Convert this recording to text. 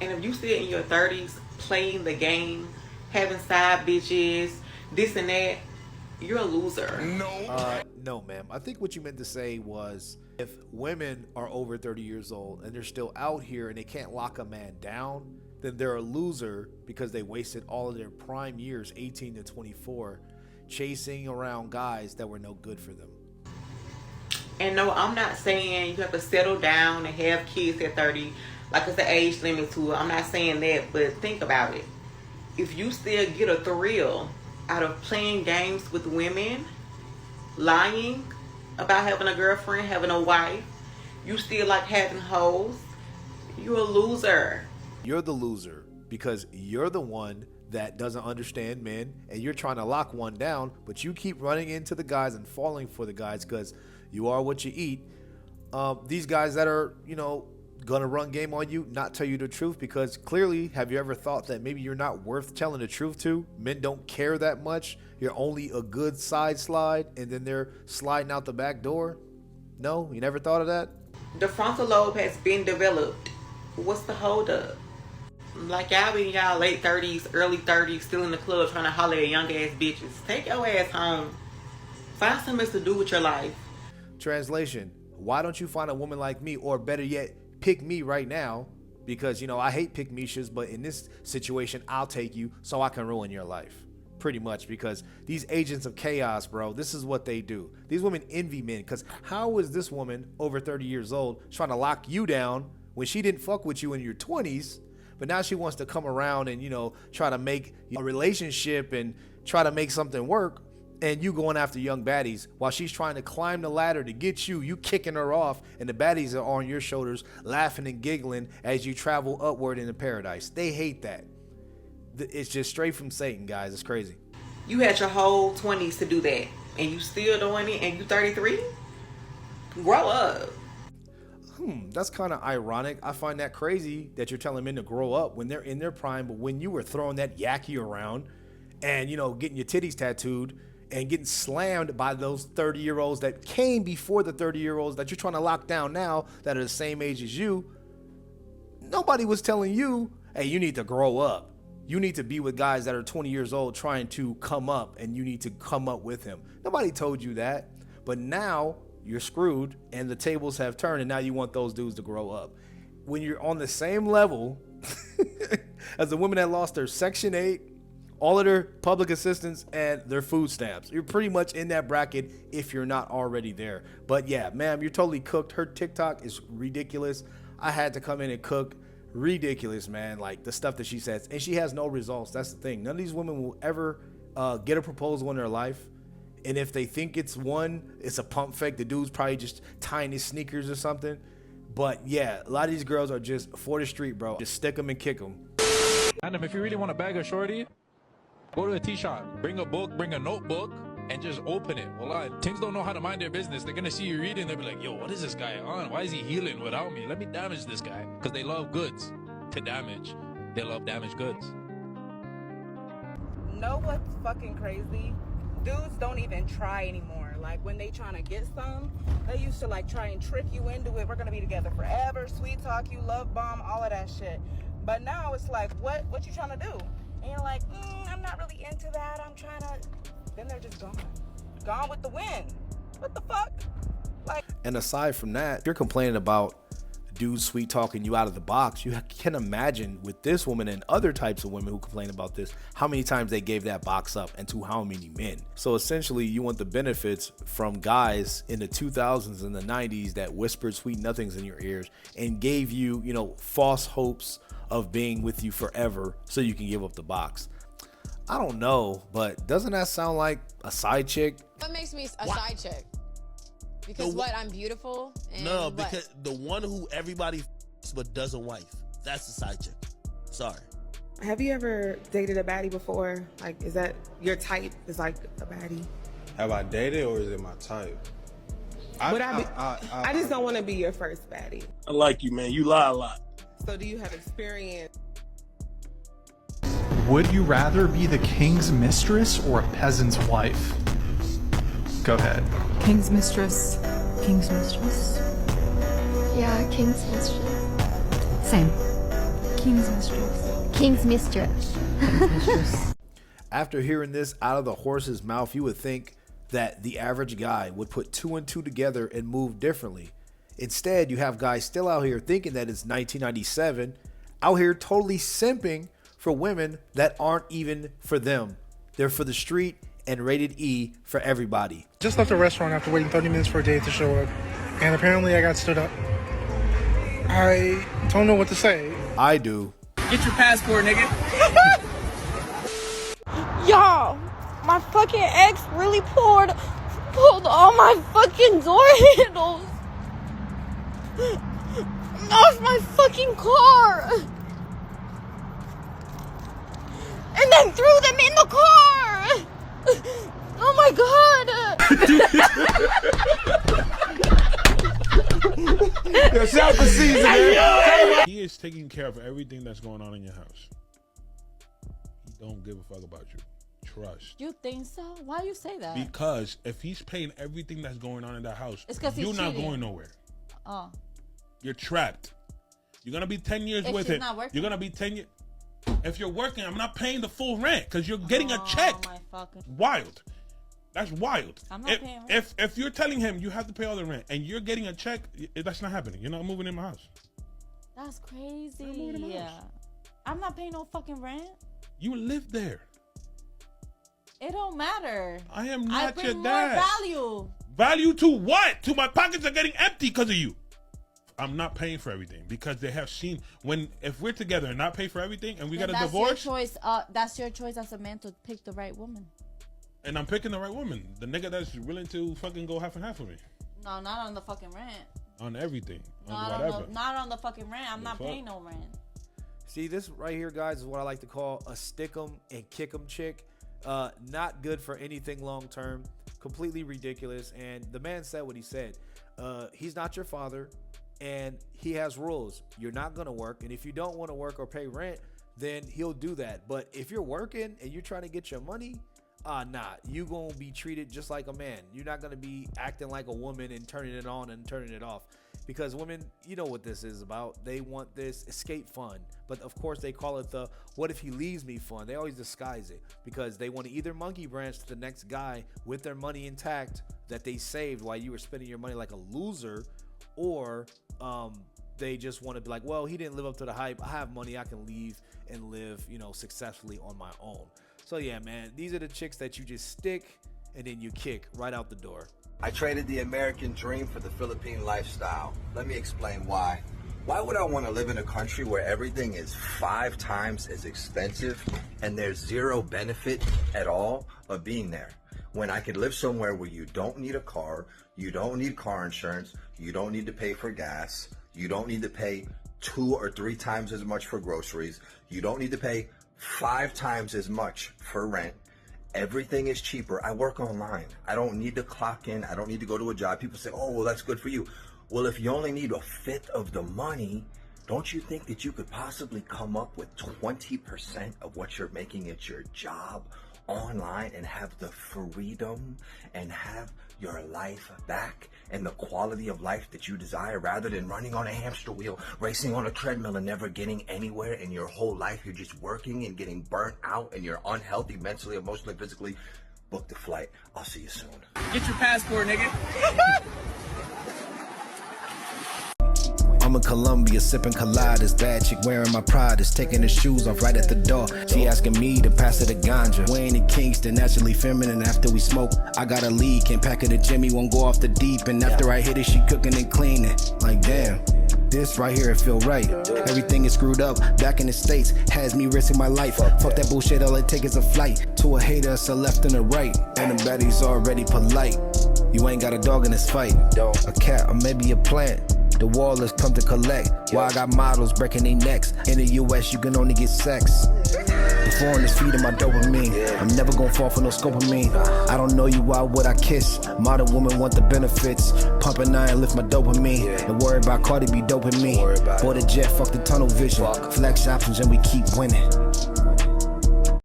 And if you still in your 30s playing the game, having side bitches, this and that, you're a loser. No, ma'am. I think what you meant to say was if women are over 30 years old and they're still out here and they can't lock a man down, then they're a loser because they wasted all of their prime years, 18 to 24, chasing around guys that were no good for them. And no, I'm not saying you have to settle down and have kids at 30, like it's an age limit to it. I'm not saying that, but think about it. If you still get a thrill out of playing games with women, lying about having a girlfriend, having a wife, you still like having hoes, you're a loser. You're the loser because you're the one that doesn't understand men and you're trying to lock one down, but you keep running into the guys and falling for the guys because you are what you eat. These guys that are, gonna run game on you, not tell you the truth, because clearly, have you ever thought that maybe you're not worth telling the truth to? Men don't care that much. You're only a good side slide and then they're sliding out the back door. No, you never thought of that? The frontal lobe has been developed. What's the holdup? Like y'all be in y'all late 30s, early 30s, still in the club trying to holler at young ass bitches. Take your ass home. Find something else to do with your life. Translation: why don't you find a woman like me, or better yet, pick me right now? Because I hate pick meshas, but in this situation I'll take you so I can ruin your life. Pretty much, because these agents of chaos, bro, this is what they do. These women envy men, because how is this woman over 30 years old trying to lock you down when she didn't fuck with you in your 20s, but now she wants to come around and try to make a relationship and try to make something work, and you going after young baddies while she's trying to climb the ladder to get you kicking her off, and the baddies are on your shoulders laughing and giggling as you travel upward into paradise. They hate that. It's just straight from Satan, guys. It's crazy. You had your whole 20s to do that, and you still doing it, and you 33? Grow up. That's kind of ironic. I find that crazy that you're telling men to grow up when they're in their prime, but when you were throwing that yaki around and, getting your titties tattooed and getting slammed by those 30-year-olds that came before the 30-year-olds that you're trying to lock down now that are the same age as you, nobody was telling you, hey, you need to grow up. You need to be with guys that are 20 years old trying to come up, and you need to come up with him. Nobody told you that. But now you're screwed and the tables have turned, and now you want those dudes to grow up. When you're on the same level as the women that lost their Section 8, all of their public assistance, and their food stamps, you're pretty much in that bracket if you're not already there. But yeah, ma'am, you're totally cooked. Her TikTok is ridiculous. I had to come in and cook. Ridiculous, man. Like the stuff that she says, and she has no results. That's the thing. None of these women will ever get a proposal in their life, and if they think it's a pump fake. The dude's probably just tying his sneakers or something. But yeah, a lot of these girls are just for the street, bro. Just stick them and kick them. And if you really want to bag a shorty, go to a tea shop, bring a book, bring a notebook, and just open it. Well, things don't know how to mind their business. They're gonna see you reading, they'll be like, yo, what is this guy on? Why is he healing without me? Let me damage this guy. Because they love goods to damage. They love damaged goods. Know what's fucking crazy? Dudes don't even try anymore. Like when they trying to get some, they used to try and trick you into it. We're gonna be together forever, sweet talk you, love bomb, all of that shit. But now it's like, what you trying to do? And you're like, I'm not really into that. I'm trying to. Then they're just gone with the wind. What the fuck? And aside from that, if you're complaining about dudes sweet talking you out of the box, you can imagine with this woman and other types of women who complain about this, how many times they gave that box up and to how many men. So essentially, you want the benefits from guys in the 2000s and the 90s that whispered sweet nothings in your ears and gave you, false hopes of being with you forever so you can give up the box. I don't know, but doesn't that sound like a side chick? What makes me a side chick? Because I'm beautiful? And no, because the one who everybody but doesn't wife. That's the side chick. Sorry. Have you ever dated a baddie before? Is that your type? Is a baddie? Have I dated, or is it my type? I just don't want to be your first baddie. I like you, man. You lie a lot. So do you have experience? Would you rather be the king's mistress or a peasant's wife? Go ahead. King's mistress. King's mistress. Yeah, king's mistress. Same. King's mistress. King's mistress. After hearing this out of the horse's mouth, you would think that the average guy would put 2 and 2 together and move differently. Instead, you have guys still out here thinking that it's 1997, out here totally simping for women that aren't even for them. They're for the street and rated E for everybody. Just left the restaurant after waiting 30 minutes for a date to show up, and apparently I got stood up. I don't know what to say. I do. Get your passport, nigga. Y'all, my fucking ex really pulled all my fucking door handles off my fucking car. And then threw them in the car. Oh my god. Yo, shout for season, man. He is taking care of everything that's going on in your house. He don't give a fuck about you. Trust. You think so? Why you say that? Because if he's paying everything that's going on in that house, it's 'cause he's you're not cheating. going nowhere. Oh. You're trapped. You're gonna be 10 years If with she's it. not working? You're gonna be 10 years. If you're working, I'm not paying the full rent because you're getting a check. My fucking... Wild. That's wild. I'm not paying rent. If you're telling him you have to pay all the rent and you're getting a check, that's not happening. You're not moving in my house. That's crazy. I'm moving in my house. I'm not paying no fucking rent. You live there. It don't matter. I am not bring your more dad. value. Value to what? To my pockets are getting empty because of you. I'm not paying for everything because they have seen if we're together and not pay for everything and we got a divorce. That's your choice as a man to pick the right woman. And I'm picking the right woman. The nigga that's willing to fucking go half and half with me. No, not on the fucking rent. On everything. Not on whatever. not on the fucking rent. I'm not paying no rent. See, this right here, guys, is what I like to call a stick 'em and kick 'em chick. Not good for anything long term. Completely ridiculous. And the man said what he said. He's not your father. And he has rules. You're not going to work. And if you don't want to work or pay rent, then he'll do that. But if you're working and you're trying to get your money, nah, you going to be treated just like a man. You're not going to be acting like a woman and turning it on and turning it off. Because women, you know what this is about. They want this escape fun. But of course they call it the what if he leaves me fun. They always disguise it because they want to either monkey branch to the next guy with their money intact that they saved while you were spending your money like a loser, or they just want to be like, well, he didn't live up to the hype. I have money. I can leave and live, successfully on my own. So yeah, man, these are the chicks that you just stick and then you kick right out the door. I traded the American dream for the Philippine lifestyle. Let me explain why. Why would I want to live in a country where everything is 5 times as expensive and there's zero benefit at all of being there? When I could live somewhere where you don't need a car, you don't need car insurance, you don't need to pay for gas, you don't need to pay 2 or 3 times as much for groceries, you don't need to pay 5 times as much for rent. Everything is cheaper. I work online. I don't need to clock in. I don't need to go to a job. People say, oh, well, that's good for you. Well, if you only need 1/5 of the money, don't you think that you could possibly come up with 20% of what you're making at your job online and have the freedom and have your life back and the quality of life that you desire, rather than running on a hamster wheel, racing on a treadmill and never getting anywhere in your whole life? You're just working and getting burnt out and you're unhealthy mentally, emotionally, physically. Book the flight. I'll see you soon. Get your passport, nigga. I'm in Colombia sipping coladas. Bad chick wearing my pride is taking her shoes off right at the door. She asking me to pass her the ganja. We ain't in Kingston, naturally feminine after we smoke. I got a lead, can't pack her to Jimmy, won't go off the deep. And after I hit it, she cooking and cleaning. Like damn, this right here, it feel right. Everything is screwed up, back in the States, has me risking my life. Fuck that bullshit, all it take is a flight. To a hater, it's a left and a right. And the baddie's already polite. You ain't got a dog in this fight. A cat or maybe a plant. The wall has come to collect. While I got models breaking their necks. In the US, you can only get sex. The foreigners feeding my dopamine. I'm never gonna fall for no scopamine. I don't know you, why would I kiss? Modern women want the benefits. Pumping iron, lift my dopamine. Don't worry about Cardi B doping me. Board a jet, fuck the tunnel vision. Flex options and we keep winning.